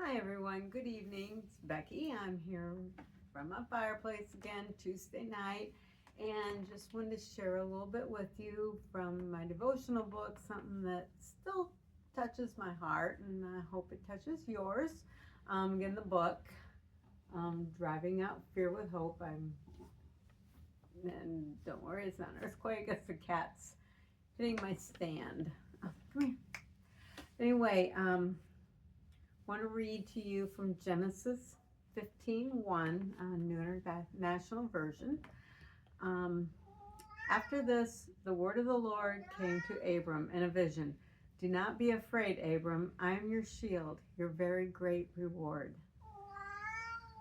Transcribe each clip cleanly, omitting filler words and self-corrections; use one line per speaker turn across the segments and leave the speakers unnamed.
Hi everyone, good evening. It's Becky. I'm here from my fireplace again Tuesday night and just wanted to share a little bit with you from my devotional book, something that still touches my heart and I hope it touches yours. Again, the book, Driving Out Fear with Hope. And don't worry, it's not an earthquake, it's the cat's hitting my stand. Oh, come here. Anyway, want to read to you from Genesis 15:1, New International Version. After this, the word of the Lord came to Abram in a vision. Do not be afraid, Abram. I am your shield, your very great reward.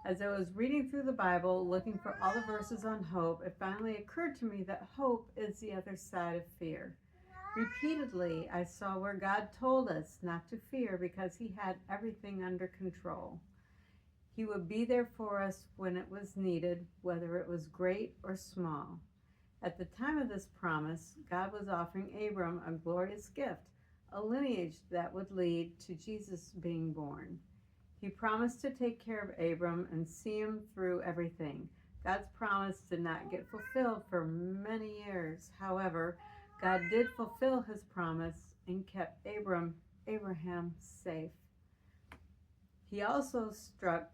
As I was reading through the Bible, looking for all the verses on hope, it finally occurred to me that hope is the other side of fear. Repeatedly, I saw where God told us not to fear because he had everything under control. He would be there for us when it was needed, whether it was great or small. At the time of this promise, God was offering Abram a glorious gift, a lineage that would lead to Jesus being born. He promised to take care of Abram and see him through everything. God's promise did not get fulfilled for many years. However, God did fulfill his promise and kept Abraham safe. I'm also struck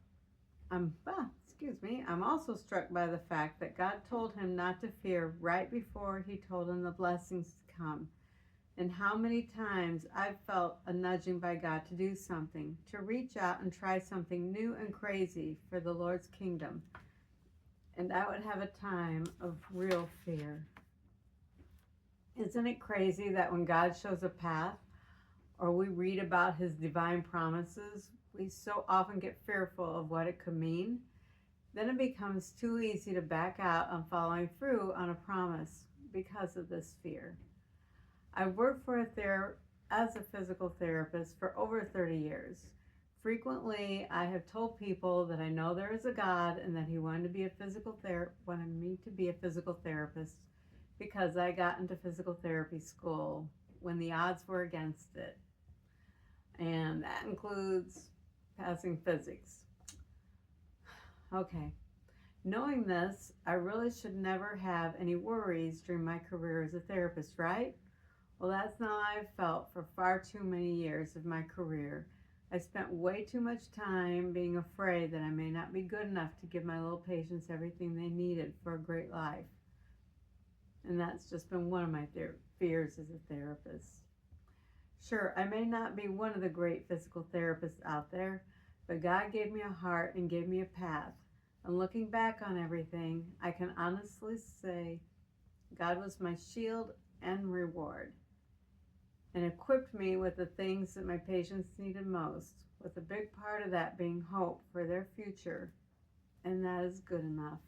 by the fact that God told him not to fear right before he told him the blessings to come. And how many times I've felt a nudging by God to do something, to reach out and try something new and crazy for the Lord's kingdom. And I would have a time of real fear. Isn't it crazy that when God shows a path or we read about his divine promises, we so often get fearful of what it could mean? Then it becomes too easy to back out on following through on a promise because of this fear. I've worked as a physical therapist for over 30 years. Frequently, I have told people that I know there is a God and that he wanted me to be a physical therapist because I got into physical therapy school when the odds were against it. And that includes passing physics. Okay. Knowing this, I really should never have any worries during my career as a therapist, right? Well, that's not how I've felt for far too many years of my career. I spent way too much time being afraid that I may not be good enough to give my little patients everything they needed for a great life. And that's just been one of my fears as a therapist. Sure, I may not be one of the great physical therapists out there, but God gave me a heart and gave me a path. And looking back on everything, I can honestly say God was my shield and reward and equipped me with the things that my patients needed most, with a big part of that being hope for their future, and that is good enough.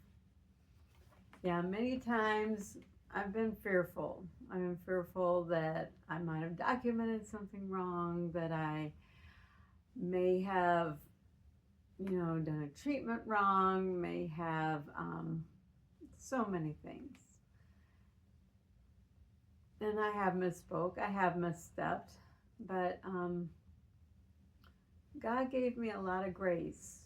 Yeah, many times I've been fearful. I've been fearful that I might have documented something wrong, that I may have, done a treatment wrong, may have so many things. And I have misspoke, I have misstepped, but God gave me a lot of grace.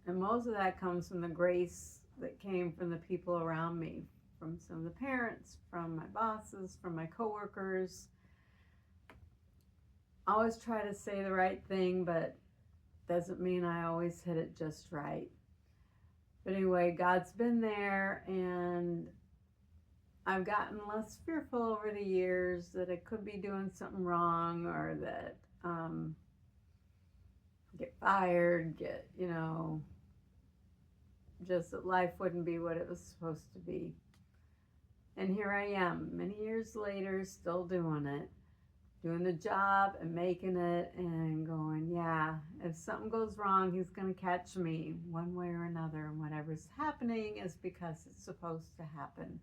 And most of that comes from the grace that came from the people around me, from some of the parents, from my bosses, from my coworkers. I always try to say the right thing, but doesn't mean I always hit it just right. But anyway, God's been there, and I've gotten less fearful over the years that I could be doing something wrong, or that get fired, just that life wouldn't be what it was supposed to be. And here I am, many years later, still doing it, doing the job and making it and going, yeah, if something goes wrong, he's going to catch me one way or another. And whatever's happening is because it's supposed to happen.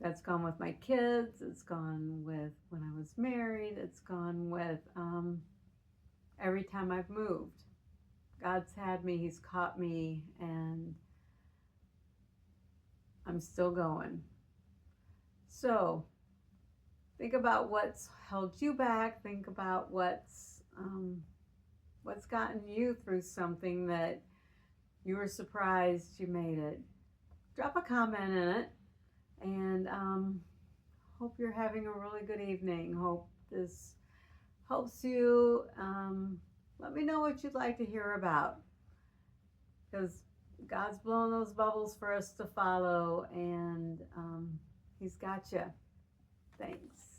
That's gone with my kids. It's gone with when I was married. It's gone with every time I've moved. God's had me, he's caught me, and I'm still going. So think about what's held you back. Think about what's What's gotten you through something that you were surprised you made it? Drop a comment in it. And hope you're having a really good evening. Hope this helps you. Let me know what you'd like to hear about, because God's blowing those bubbles for us to follow, and He's got you. Thanks.